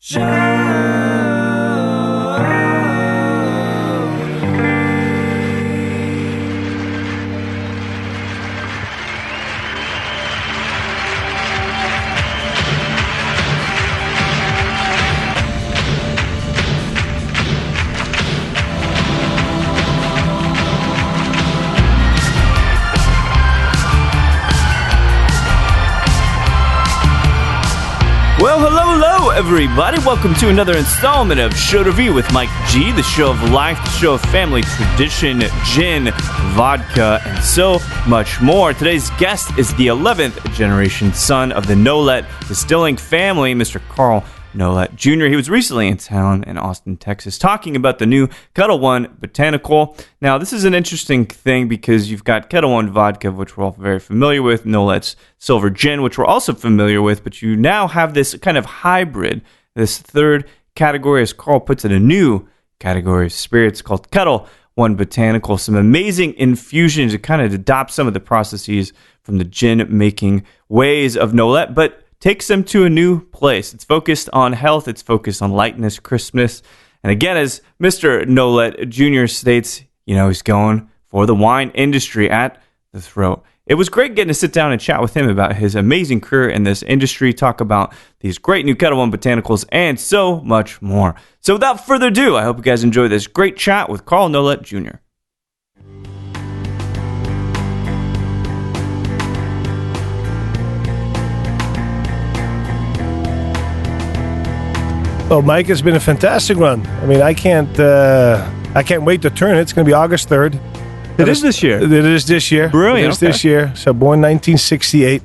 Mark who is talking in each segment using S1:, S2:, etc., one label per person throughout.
S1: Well, hello, everybody. Welcome to another installment of Show Review with Mike G, the show of life, the show of family, tradition, gin, vodka, and so much more. Today's guest is the 11th generation son of the Nolet distilling family, Mr. Carl Nolet Jr. He was recently in town in Austin, Texas, talking about the new Ketel One Botanical. Now, this is an interesting thing because you've got Ketel One vodka, which we're all very familiar with, Nolet's Silver Gin, which we're also familiar with, but you now have this kind of hybrid, this third category, as Carl puts it, a new category of spirits called Ketel One Botanical. Some amazing infusions to kind of adopt some of the processes from the gin-making ways of Nolet, but takes them to a new place. It's focused on health. It's focused on lightness, crispness. And again, as Mr. Nolet Jr. states, he's going for the wine industry at the throat. It was great getting to sit down and chat with him about his amazing career in this industry, talk about these great new Ketel One Botanicals, and so much more. So without further ado, I hope you guys enjoy this great chat with Carl Nolet Jr.
S2: Well, Mike, it's been a fantastic run. I mean, I can't wait to turn it. It's going to be August 3rd.
S1: It is this year.
S2: It is this year.
S1: Brilliant.
S2: It is this year. So born 1968.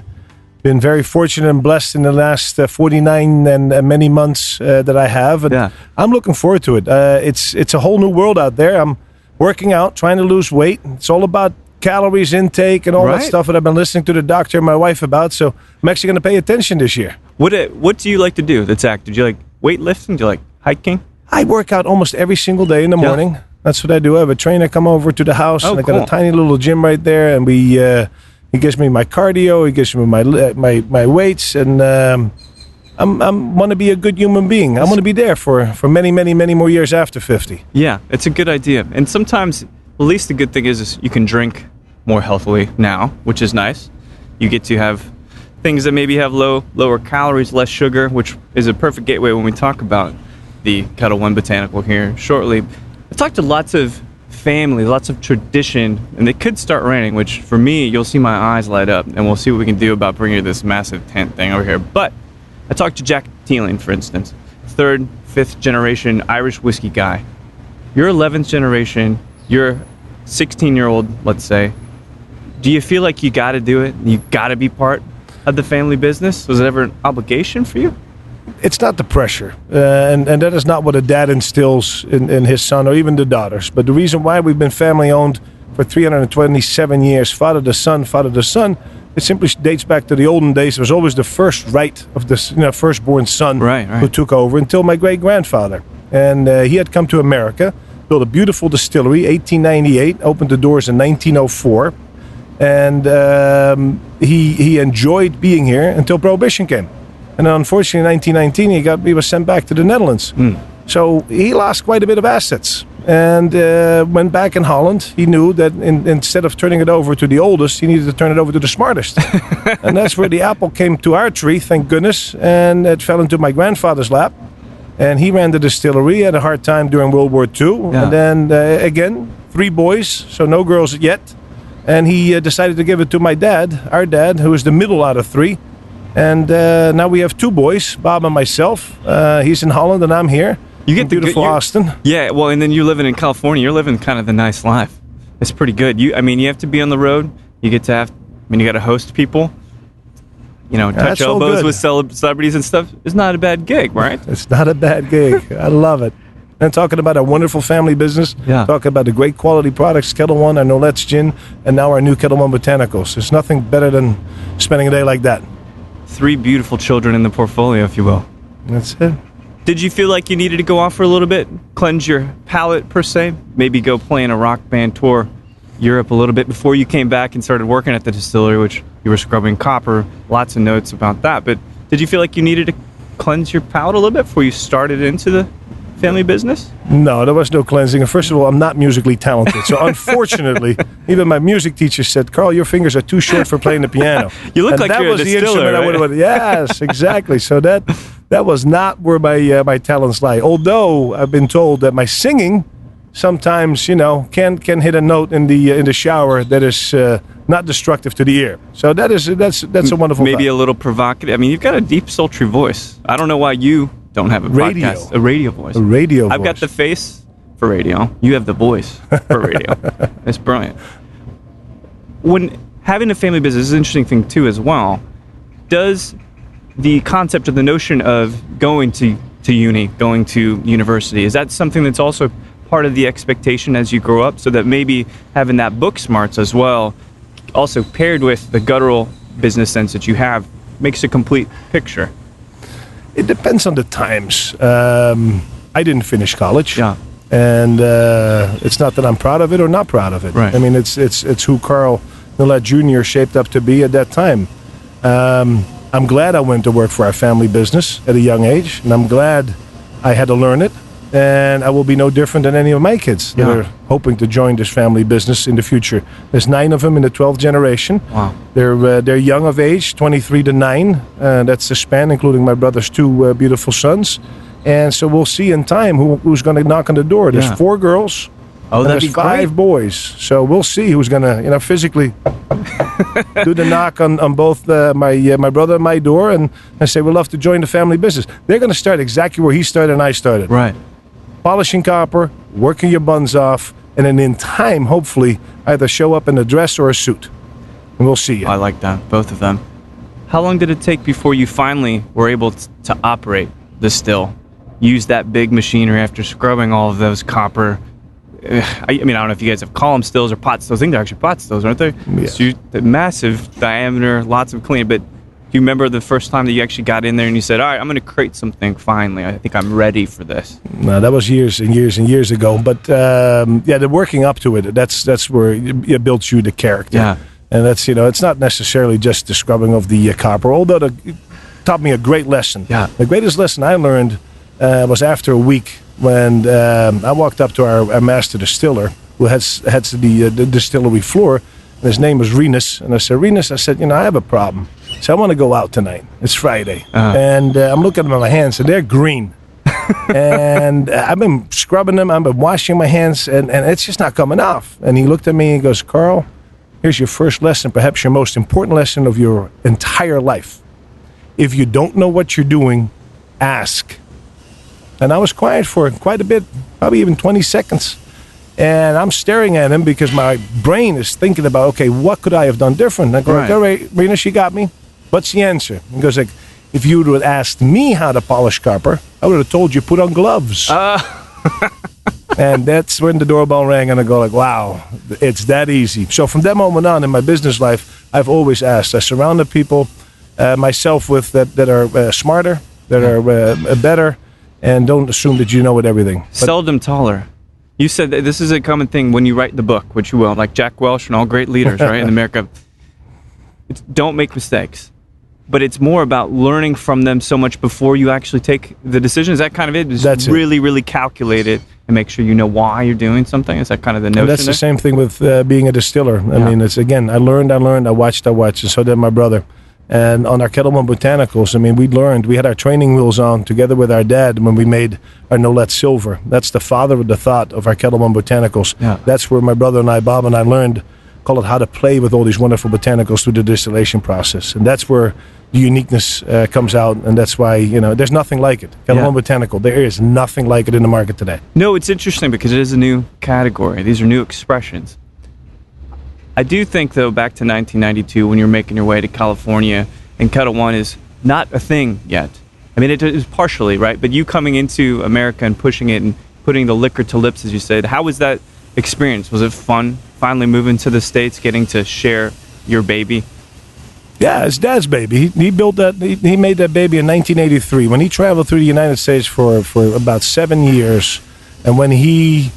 S2: Been very fortunate and blessed in the last 49 and many months that I have. And I'm looking forward to it. It's a whole new world out there. I'm working out, trying to lose weight. It's all about calories intake and all that stuff that I've been listening to the doctor and my wife about. So I'm actually going to pay attention this year.
S1: What do you like to do that's active? Do you like weightlifting? Do you like hiking?
S2: I work out almost every single day in the morning. That's what I do. I have a trainer come over to the house, and I got a tiny little gym right there, and he gives me my cardio, he gives me my weights, and I'm want to be a good human being. I want to be there for many, many, many more years after 50.
S1: Yeah, it's a good idea. And sometimes, at least the good thing is you can drink more healthily now, which is nice. You get to have things that maybe have lower calories, less sugar, which is a perfect gateway when we talk about the Ketel One Botanical here shortly. I've talked to lots of family, lots of tradition, and it could start raining, which for me, you'll see my eyes light up, and we'll see what we can do about bringing this massive tent thing over here. But I talked to Jack Teeling, for instance, 3rd, 5th generation Irish whiskey guy. You're 11th generation, you're 16-year-old, let's say. Do you feel like you got to do it? You got to be part of the family business? Was it ever an obligation for you?
S2: It's not the pressure, and that is not what a dad instills in his son or even the daughters. But the reason why we've been family-owned for 327 years, father to son, it simply dates back to the olden days. It was always the first right of the firstborn son who took over until my great-grandfather. And he had come to America, built a beautiful distillery, 1898, opened the doors in 1904. And he enjoyed being here until Prohibition came. And then unfortunately in 1919 he was sent back to the Netherlands. So he lost quite a bit of assets. And went back in Holland. He knew that instead of turning it over to the oldest, he needed to turn it over to the smartest. And that's where the apple came to our tree, thank goodness. And it fell into my grandfather's lap. And he ran the distillery, had a hard time during World War II. And then again, 3 boys, so no girls yet. And he decided to give it to my dad, our dad, who is the middle out of 3. And now we have 2 boys, Bob and myself. He's in Holland and I'm here. You get beautiful Austin.
S1: Yeah, well, and then you're living in California. You're living kind of the nice life. It's pretty good. You have to be on the road. You get to you got to host people. Touch elbows with celebrities and stuff. It's not a bad gig, right?
S2: It's not a bad gig. I love it. And talking about a wonderful family business, talking about the great quality products, Ketel One, our Nolet's Gin, and now our new Ketel One Botanicals. There's nothing better than spending a day like that.
S1: 3 beautiful children in the portfolio, if you will.
S2: That's it.
S1: Did you feel like you needed to go off for a little bit, cleanse your palate, per se? Maybe go play in a rock band tour Europe a little bit before you came back and started working at the distillery, which you were scrubbing copper, lots of notes about that. But did you feel like you needed to cleanse your palate a little bit before you started into the family business?
S2: No, there was no cleansing. And first of all, I'm not musically talented. So unfortunately, even my music teacher said, Carl, your fingers are too short for playing the piano.
S1: You look like you're a distiller, right?
S2: Yes, exactly. So that was not where my talents lie. Although I've been told that my singing sometimes, can hit a note in the shower that is not destructive to the ear. So that's a wonderful
S1: Maybe
S2: thought.
S1: a little provocative. I mean, you've got a deep, sultry voice. I don't know why you don't have a podcast. A radio voice.
S2: A radio voice.
S1: I've got the face for radio. You have the voice for radio. It's brilliant. When having a family business is an interesting thing, too, as well. Does the concept of the notion of going to uni, going to university, is that something that's also part of the expectation as you grow up, so that maybe having that book smarts as well, also paired with the guttural business sense that you have, makes a complete picture?
S2: It depends on the times. I didn't finish college.
S1: Yeah.
S2: And it's not that I'm proud of it or not proud of it.
S1: Right.
S2: I mean, it's who Carl Nolet Jr. shaped up to be at that time. I'm glad I went to work for our family business at a young age, and I'm glad I had to learn it. And I will be no different than any of my kids that are hoping to join this family business in the future. There's 9 of them in the 12th generation.
S1: Wow.
S2: They're young of age, 23 to 9. That's the span, including my brother's 2 beautiful sons. And so we'll see in time who's going to knock on the door. There's 4 girls.
S1: Oh,
S2: and
S1: that'd
S2: there's
S1: be
S2: 5 boys. So we'll see who's going to, physically do the knock on both my brother and my door and say, we'd love to join the family business. They're going to start exactly where he started and I started.
S1: Right.
S2: Polishing copper, working your buns off, and then in time, hopefully, either show up in a dress or a suit. And we'll see you.
S1: I like that, both of them. How long did it take before you finally were able to operate the still? Use that big machinery after scrubbing all of those copper. I don't know if you guys have column stills or pot stills. I think they're actually pot stills, aren't they?
S2: Yeah.
S1: So the massive diameter, lots of cleaning. But do you remember the first time that you actually got in there and you said, all right, I'm going to create something finally. I think I'm ready for this.
S2: No, that was years and years and years ago. But the working up to it, that's where it builds you the character.
S1: Yeah.
S2: And that's, it's not necessarily just the scrubbing of the copper, although it taught me a great lesson.
S1: Yeah.
S2: The greatest lesson I learned was after a week when I walked up to our master distiller, who heads the distillery floor, and his name was Renus. And I said, Renus, I have a problem. So I want to go out tonight. It's Friday. And I'm looking at my hands, and they're green. And I've been scrubbing them. I've been washing my hands, and it's just not coming off. And he looked at me and goes, Carl, here's your first lesson, perhaps your most important lesson of your entire life. If you don't know what you're doing, ask. And I was quiet for quite a bit, probably even 20 seconds. And I'm staring at him because my brain is thinking about, okay, what could I have done different? And I go,
S1: Right.
S2: all right, Renus, you got me. What's the answer? He goes like, if you would have asked me how to polish copper, I would have told you put on gloves. And that's when the doorbell rang, and I go like, wow, it's that easy. So from that moment on in my business life, I've always asked. I surrounded people myself with that are smarter, that are better, and don't assume that you know everything. But
S1: Seldom taller. You said that this is a common thing when you write the book, which you will, like Jack Welch and all great leaders, right, in America. Don't make mistakes. But it's more about learning from them so much before you actually take the decision. Is that kind of it?
S2: That's it.
S1: Really, really calculate it and make sure you know why you're doing something? Is that kind of the notion
S2: And that's
S1: there?
S2: the same thing with being a distiller. I mean, it's again, I learned, I watched, and so did my brother. And on our Kettle One Botanicals, I mean, we had our training wheels on together with our dad when we made our Nolet Silver. That's the father of the thought of our Kettle One Botanicals.
S1: Yeah.
S2: That's where my brother and I, Bob and I, learned, call it how to play with all these wonderful botanicals through the distillation process. And that's where the uniqueness comes out, and that's why, there's nothing like it. Kettle One Botanical, there is nothing like it in the market today.
S1: No, it's interesting because it is a new category. These are new expressions. I do think, though, back to 1992 when you're making your way to California and Kettle One is not a thing yet. I mean, it is partially, right? But you coming into America and pushing it and putting the liquor to lips, as you said, how was that experience? Was it fun finally moving to the States, getting to share your baby?
S2: Yeah, it's Dad's baby. He built that. He made that baby in 1983 when he traveled through the United States for about 7 years, and when he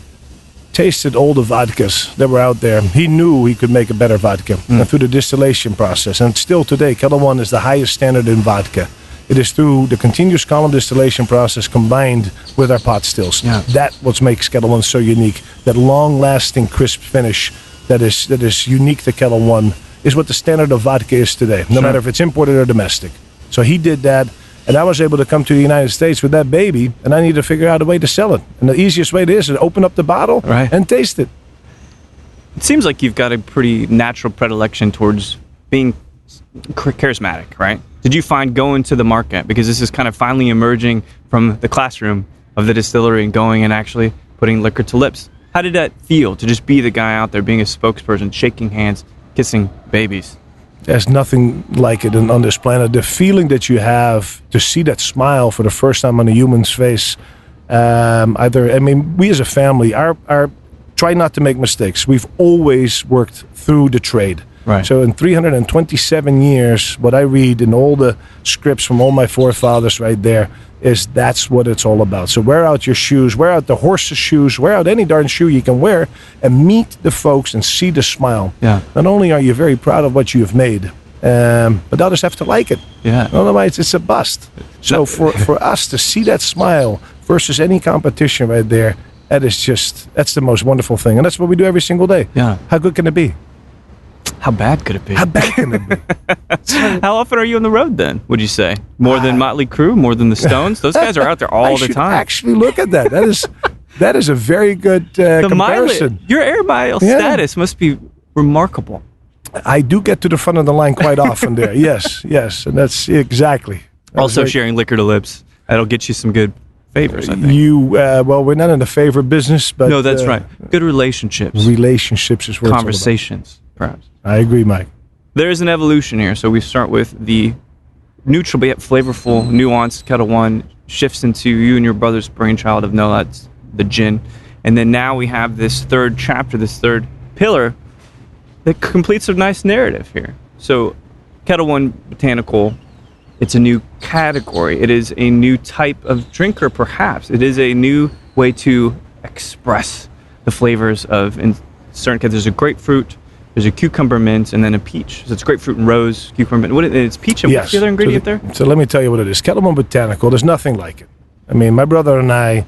S2: tasted all the vodkas that were out there, he knew he could make a better vodka and through the distillation process. And still today, Kettle One is the highest standard in vodka. It is through the continuous column distillation process combined with our pot stills.
S1: Yeah.
S2: That what makes Kettle One so unique. That long-lasting, crisp finish that is unique to Kettle One is what the standard of vodka is today, no matter if it's imported or domestic. So he did that, and I was able to come to the United States with that baby, and I need to figure out a way to sell it. And the easiest way is to open up the bottle and taste it.
S1: It seems like you've got a pretty natural predilection towards being charismatic, right? Did you find going to the market, because this is kind of finally emerging from the classroom of the distillery and going and actually putting liquor to lips? How did that feel to just be the guy out there being a spokesperson, shaking hands, kissing babies?
S2: There's nothing like it on this planet. The feeling that you have to see that smile for the first time on a human's face. We as a family are try not to make mistakes. We've always worked through the trade.
S1: Right.
S2: So in 327 years, what I read in all the scripts from all my forefathers right there is that's what it's all about. So wear out your shoes, wear out the horse's shoes, wear out any darn shoe you can wear, and meet the folks and see the smile.
S1: Yeah.
S2: Not only are you very proud of what you have made, but others have to like it.
S1: Yeah.
S2: Otherwise, it's a bust. So for us to see that smile versus any competition right there, that's the most wonderful thing. And that's what we do every single day.
S1: Yeah.
S2: How good can it be?
S1: How bad could it be?
S2: How bad can it be?
S1: How often are you on the road then, would you say? More than Motley Crue? More than the Stones? Those guys are out there all the time.
S2: Actually look at that. That is a very good comparison.
S1: Your air mile status must be remarkable.
S2: I do get to the front of the line quite often there. Yes. And that's exactly.
S1: Also sharing liquor to lips. That'll get you some good favors, I think.
S2: We're not in the favor business, but...
S1: No, that's right. Good relationships.
S2: Relationships is what
S1: Conversations, perhaps.
S2: I agree, Mike.
S1: There is an evolution here. So we start with the neutral but yet flavorful, nuanced Kettle One, shifts into you and your brother's brainchild of Nolet, the gin. And then now we have this third chapter, this third pillar that completes a nice narrative here. So Kettle One Botanical, it's a new category. It is a new type of drinker, perhaps. It is a new way to express the flavors of, in certain cases, there's a grapefruit, there's a cucumber mint, and then a peach. So it's grapefruit and rose, cucumber mint. It's peach and what's the other ingredient there?
S2: So let me tell you what it is. Kettle One Botanical, there's nothing like it. I mean, my brother and I,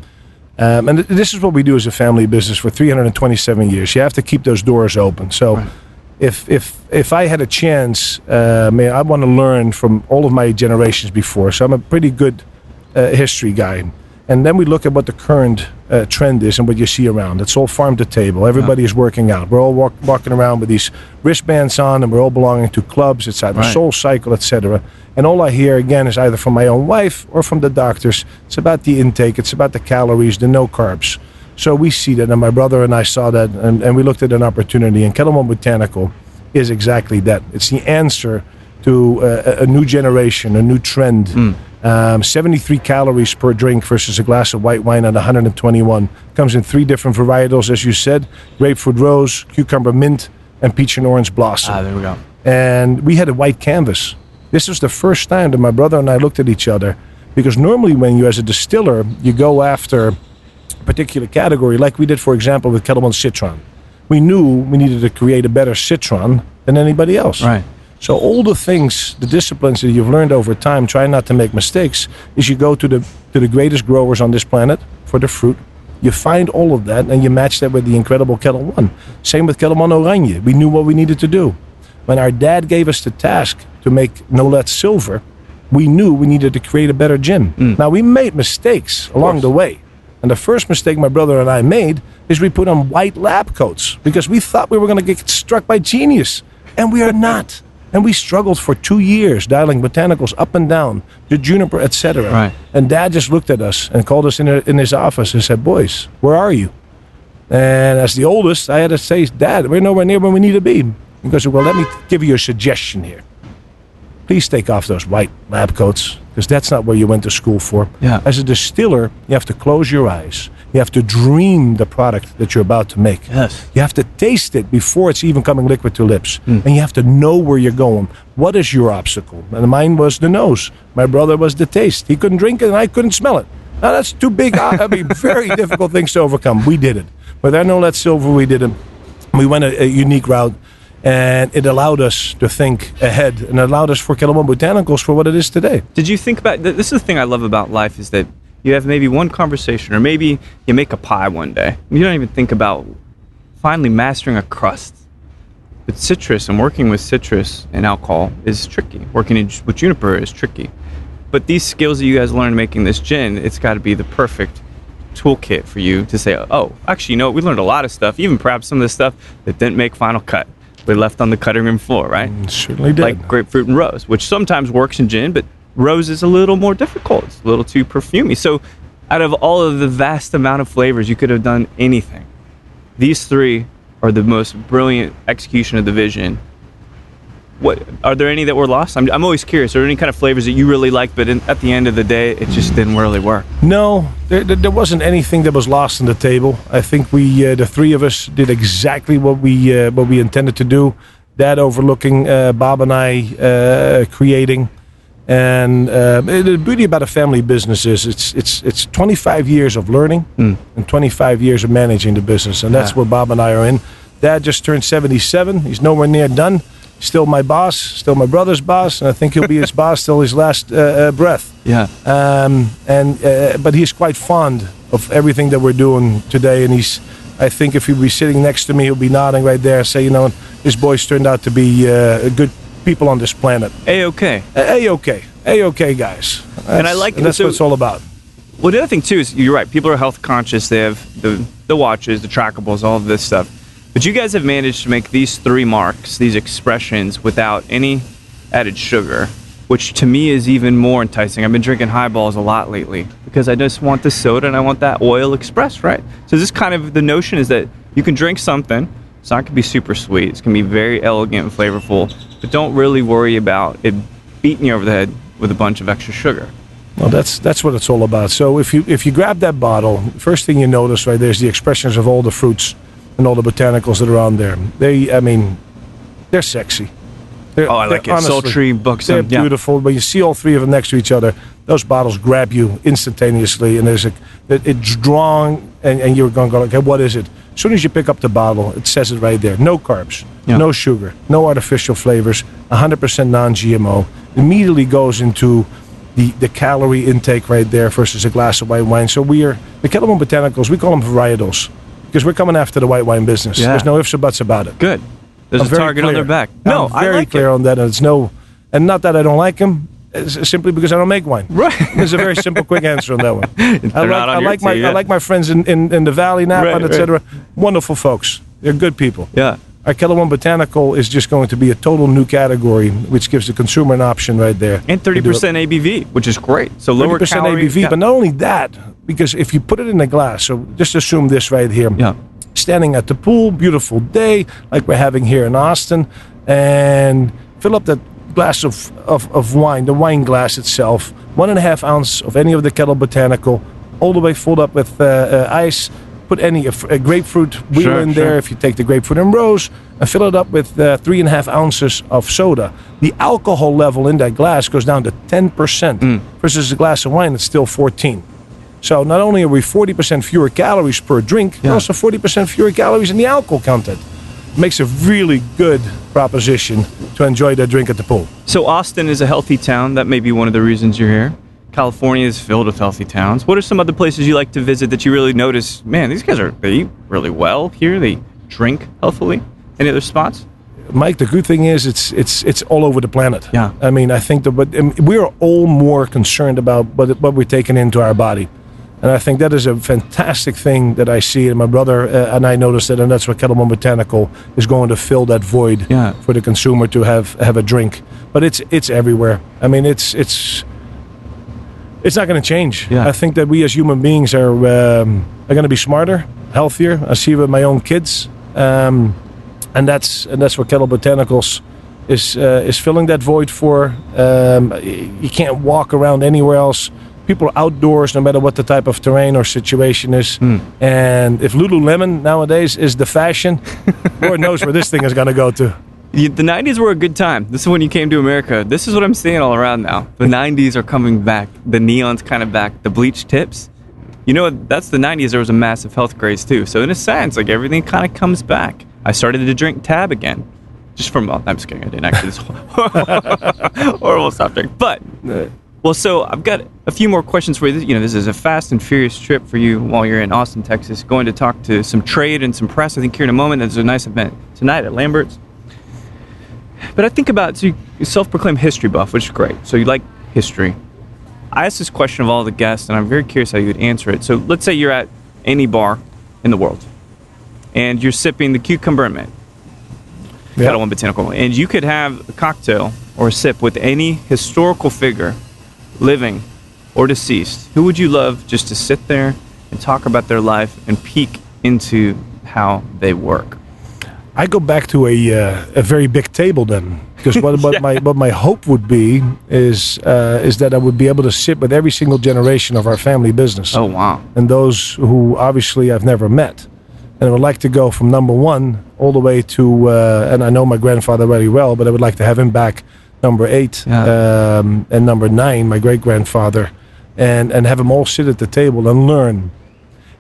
S2: and this is what we do as a family business for 327 years. You have to keep those doors open. So
S1: right.
S2: if I had a chance, I want to learn from all of my generations before. So I'm a pretty good history guy. And then we look at what the current trend is and what you see around. It's all farm to table. Everybody is working out. We're all walking around with these wristbands on, and we're all belonging to clubs. It's either Soul Cycle, etc. And all I hear, again, is either from my own wife or from the doctors. It's about the intake. It's about the calories, the no carbs. So we see that, and my brother and I saw that, and we looked at an opportunity. And Kettle One Botanical is exactly that. It's the answer to a new generation, a new trend. 73 calories per drink versus a glass of white wine at 121. Comes in 3 different varietals, as you said: grapefruit rose, cucumber mint, and peach and orange blossom.
S1: There we go.
S2: And we had a white canvas. This was the first time that my brother and I looked at each other, because normally when you, as a distiller, you go after a particular category, like we did, for example, with Kettle One Citron. We knew we needed to create a better citron than anybody else.
S1: Right.
S2: So all the things, the disciplines that you've learned over time, try not to make mistakes, is you go to the greatest growers on this planet for the fruit. You find all of that, and you match that with the incredible Kettle One. Same with Kettle One Oranje. We knew what we needed to do. When our dad gave us the task to make Nolet Silver, we knew we needed to create a better gin. Now, we made mistakes along the way. And the first mistake my brother and I made is we put on white lab coats because we thought we were going to get struck by genius. And we are not. And we struggled for 2 years dialing botanicals up and down, the juniper, etc.
S1: Right.
S2: And Dad just looked at us and called us in his office and said, "Boys, where are you?" And as the oldest, I had to say, "Dad, we're nowhere near where we need to be." He goes, "Well, let me give you a suggestion here. Please take off those white lab coats, because that's not what you went to school for.
S1: Yeah.
S2: As a distiller, you have to close your eyes. You have to dream the product that you're about to make.
S1: Yes.
S2: You have to taste it before it's even coming liquid to lips. And you have to know where you're going. What is your obstacle?" And mine was the nose. My brother was the taste. He couldn't drink it, and I couldn't smell it. Now, that's two big, very difficult things to overcome. We did it. With our Nolet Silver, we did it. We went a unique route. And it allowed us to think ahead, and it allowed us for Kettle One Botanicals for what it is today.
S1: Did you think about, this is the thing I love about life, is that you have maybe one conversation, or maybe you make a pie one day. You don't even think about finally mastering a crust. But citrus and working with citrus and alcohol is tricky. Working with juniper is tricky. But these skills that you guys learned making this gin, it's got to be the perfect toolkit for you to say, oh, actually, you know what? We learned a lot of stuff, even perhaps some of the stuff that didn't make final cut. We left on the cutting room floor, right?
S2: Certainly did.
S1: Like grapefruit and rose, which sometimes works in gin, but rose is a little more difficult. It's a little too perfumey. So out of all of the vast amount of flavors, you could have done anything. These three are the most brilliant execution of the vision. What are there any that were lost? I'm always curious. Are there any kind of flavors that you really liked, but at the end of the day, it just didn't really work?
S2: No, there wasn't anything that was lost on the table. I think we, the three of us, did exactly what we intended to do. Dad overlooking, Bob and I creating. And the beauty about a family business is it's 25 years of learning and 25 years of managing the business, and that's what Bob and I are in. Dad just turned 77. He's nowhere near done. Still my boss, still my brother's boss, and I think he'll be his boss till his last breath.
S1: Yeah.
S2: But he's quite fond of everything that we're doing today, and I think if he'd be sitting next to me, he'll be nodding right there and say, you know, his boys turned out to be good people on this planet.
S1: A-okay.
S2: A-okay, guys.
S1: And I like
S2: that's what it's all about.
S1: Well, the other thing too is you're right. People are health conscious. They have the watches, the trackables, all of this stuff. But you guys have managed to make these three marks, these expressions, without any added sugar, which to me is even more enticing. I've been drinking highballs a lot lately because I just want the soda and I want that oil expressed, right? So this kind of the notion is that you can drink something. It's not going to be super sweet. It's going to be very elegant and flavorful, but don't really worry about it beating you over the head with a bunch of extra sugar.
S2: Well, that's what it's all about. So if you grab that bottle, first thing you notice right there's the expressions of all the fruits and all the botanicals that are on there. They're sexy.
S1: I like it. Honestly, sultry, buxom.
S2: They're beautiful. When you see all three of them next to each other, those bottles grab you instantaneously, and it's drawn, and you're going, okay, what is it? As soon as you pick up the bottle, it says it right there. No carbs, no sugar, no artificial flavors, 100% non-GMO. Immediately goes into the calorie intake right there versus a glass of white wine. So the Kettle One Botanicals, we call them varietals because we're coming after the white wine business. Yeah. There's no ifs or buts about it.
S1: Good. There's a target on their back.
S2: No, I'm very clear on that. And not that I don't like them. It's simply because I don't make wine.
S1: Right.
S2: There's a very simple, quick answer on that one. I like my friends in the Valley, Napa, etc. Wonderful folks. They're good people.
S1: Yeah.
S2: Our Kettle One Botanical is just going to be a total new category, which gives the consumer an option right there.
S1: And 30% ABV, which is great. So lower
S2: 30%
S1: calorie,
S2: ABV, but not only that, because if you put it in a glass, so just assume this right here.
S1: Yeah.
S2: Standing at the pool, beautiful day, like we're having here in Austin, and fill up that glass of wine, the wine glass itself, 1.5 ounce of any of the Kettle Botanical, all the way filled up with ice. Put a grapefruit wheel in there if you take the grapefruit and rose, and fill it up with 3.5 ounces of soda. The alcohol level in that glass goes down to 10% versus a glass of wine that's still 14. So not only are we 40% fewer calories per drink, but also 40% fewer calories in the alcohol content. It makes a really good proposition to enjoy that drink at the pool.
S1: So Austin is a healthy town. That may be one of the reasons you're here. California is filled with healthy towns. What are some other places you like to visit that you really notice, man, these guys they eat really well here. They drink healthily. Any other spots?
S2: Mike, the good thing is it's all over the planet.
S1: Yeah.
S2: I mean, I think we're all more concerned about what we're taking into our body. And I think that is a fantastic thing that I see, and my brother and I noticed it, and that's what Kettle One Botanical is going to fill that void for the consumer to have a drink. But it's everywhere. I mean, it's not going to change. Yeah. I think that we as human beings are going to be smarter, healthier. I see it with my own kids, and that's what Kettle Botanicals is filling that void for. You can't walk around anywhere else. People are outdoors no matter what the type of terrain or situation is. And if Lululemon nowadays is the fashion, Lord knows where this thing is going to go to.
S1: The 90s were a good time. This is when you came to America. This is what I'm seeing all around now. The 90s are coming back. The neon's kind of back. The bleached tips. You know, that's the 90s. There was a massive health craze too. So in a sense, like everything kind of comes back. I started to drink Tab again. Just from, I'm just kidding. I didn't actually. This horrible soft drink. But, well, so I've got a few more questions for you. You know, this is a fast and furious trip for you while you're in Austin, Texas, going to talk to some trade and some press. I think here in a moment. There's a nice event tonight at Lambert's. But I think about, so you self-proclaimed history buff, which is great. So you like history. I asked this question of all the guests, and I'm very curious how you would answer it. So let's say you're at any bar in the world, and you're sipping the cucumber mint. Kettle One Botanical, and you could have a cocktail or a sip with any historical figure, living or deceased. Who would you love just to sit there and talk about their life and peek into how they work?
S2: I go back to a very big table then, because what my hope would be is that I would be able to sit with every single generation of our family business.
S1: Oh wow!
S2: And those who obviously I've never met. And I would like to go from number 1 all the way to, and I know my grandfather very well, but I would like to have him back number 8 and number 9, my great-grandfather, and have them all sit at the table and learn.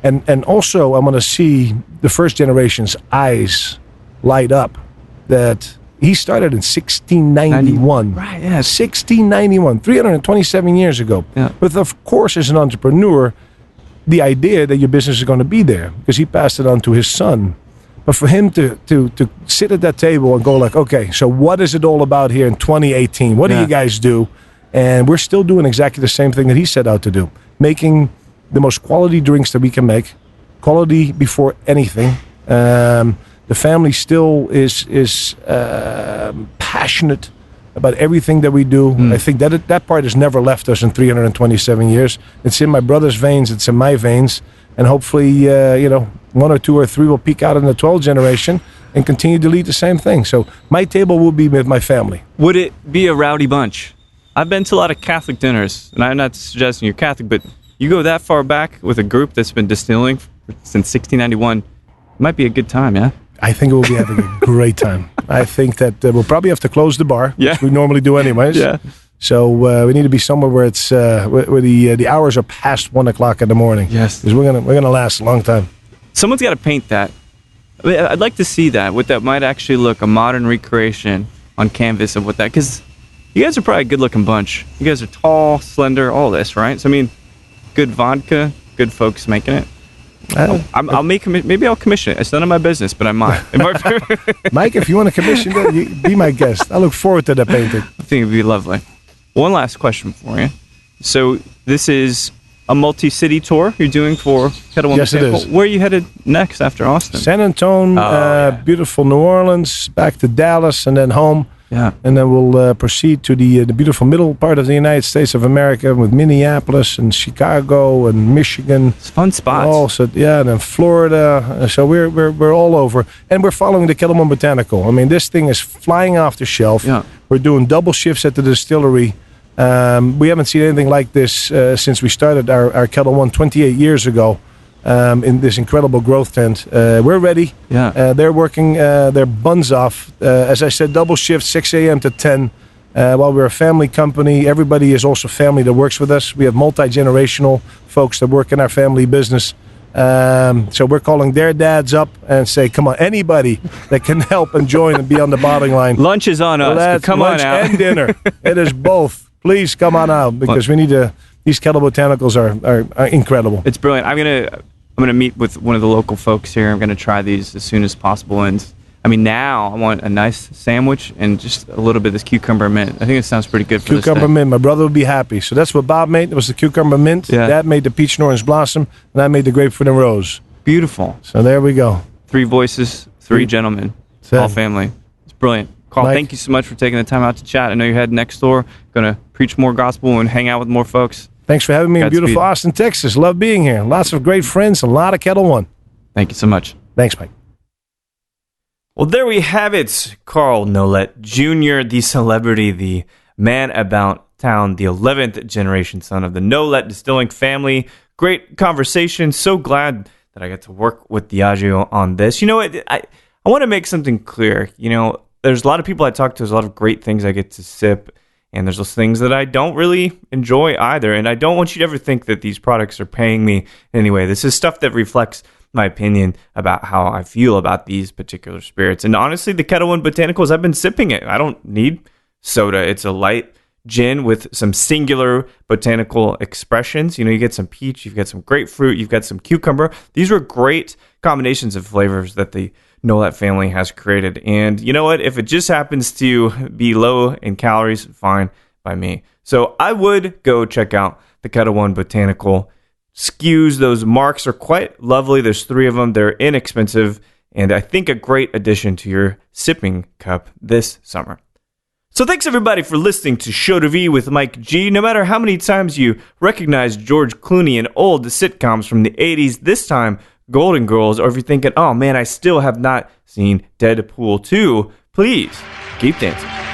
S2: And also I want to see the first generation's eyes light up that he started in 1691.
S1: Right, yeah.
S2: 1691, 327 years ago.
S1: Yeah.
S2: But of course, as an entrepreneur, the idea that your business is going to be there, because he passed it on to his son. But for him to sit at that table and go like, okay, so what is it all about here in 2018? What do you guys do? And we're still doing exactly the same thing that he set out to do, making the most quality drinks that we can make, quality before anything. The family still is passionate about everything that we do. I think that part has never left us in 327 years. It's in my brother's veins. It's in my veins. And hopefully, 1 or 2 or 3 will peek out in the 12th generation and continue to lead the same thing. So my table will be with my family.
S1: Would it be a rowdy bunch? I've been to a lot of Catholic dinners, and I'm not suggesting you're Catholic, but you go that far back with a group that's been distilling since 1691, it might be a good time, yeah?
S2: I think we'll be having a great time. I think that we'll probably have to close the bar, which we normally do anyways.
S1: Yeah.
S2: So we need to be somewhere where it's where the hours are past 1 o'clock in the morning.
S1: Yes,
S2: because we're gonna last a long time.
S1: Someone's got to paint that. I mean, I'd like to see that. What that might actually look, a modern recreation on canvas of what that. Because you guys are probably a good-looking bunch. You guys are tall, slender, all this, right? So I mean, good vodka, good folks making it. I'll make maybe I'll commission it. It's none of my business, but I might.
S2: Mike, if you want to commission that, you be my guest. I look forward to that painting.
S1: I think it'd be lovely. One last question for you. So this is a multi-city tour you're doing for Kettle One.
S2: Yes, it is.
S1: Where are you headed next after Austin?
S2: San Antonio, beautiful New Orleans, back to Dallas, and then home.
S1: Yeah.
S2: And then we'll proceed to the beautiful middle part of the United States of America with Minneapolis and Chicago and Michigan.
S1: It's fun spots.
S2: Also, and then Florida. So we're all over. And we're following the Kettle One Botanical. I mean, this thing is flying off the shelf.
S1: Yeah.
S2: We're doing double shifts at the distillery. We haven't seen anything like this since we started our Kettle One 28 years ago. In this incredible growth tent. We're ready.
S1: Yeah.
S2: They're working their buns off. As I said, double shift, 6 a.m. to 10. While we're a family company, everybody is also family that works with us. We have multi-generational folks that work in our family business. So we're calling their dads up and say, come on, anybody that can help and join and be on the bottling line.
S1: Lunch is on us. Come on out.
S2: Lunch and dinner. It is both. Please come on out because we need to. These Kettle Botanicals are incredible.
S1: It's brilliant. I'm gonna meet with one of the local folks here. I'm gonna try these as soon as possible. And I mean, now I want a nice sandwich and just a little bit of this cucumber mint. I think it sounds pretty good for
S2: cucumber mint. My brother would be happy. So that's what Bob made. It was the cucumber mint.
S1: Yeah.
S2: Dad made the peach and orange blossom, and I made the grapefruit and rose.
S1: Beautiful.
S2: So there we go.
S1: 3 voices, 3 gentlemen, all family. It's brilliant. Carl, thank you so much for taking the time out to chat. I know you're heading next door, gonna preach more gospel and hang out with more folks.
S2: Thanks for having me in beautiful Austin, Texas. Love being here. Lots of great friends, a lot of Kettle One.
S1: Thank you so much.
S2: Thanks, Mike.
S1: Well, there we have it. Carl Nolet Jr., the celebrity, the man about town, the 11th generation son of the Nolet distilling family. Great conversation. So glad that I got to work with Diageo on this. You know what? I want to make something clear. You know, there's a lot of people I talk to. There's a lot of great things I get to sip. And there's those things that I don't really enjoy either. And I don't want you to ever think that these products are paying me anyway. This is stuff that reflects my opinion about how I feel about these particular spirits. And honestly, the Kettle One Botanicals, I've been sipping it. I don't need soda. It's a light gin with some singular botanical expressions. You get some peach, you've got some grapefruit, you've got some cucumber. These were great combinations of flavors that the Nolet family has created. And you know what? If it just happens to be low in calories, fine by me. So I would go check out the Kettle One Botanical SKUs. Those marks are quite lovely. There's 3 of them. They're inexpensive, and I think a great addition to your sipping cup this summer. So thanks everybody for listening to Show to V with Mike G. No matter how many times you recognize George Clooney in old sitcoms from the 80s, this time Golden Girls, or if you're thinking, oh man, I still have not seen Deadpool 2, please keep dancing.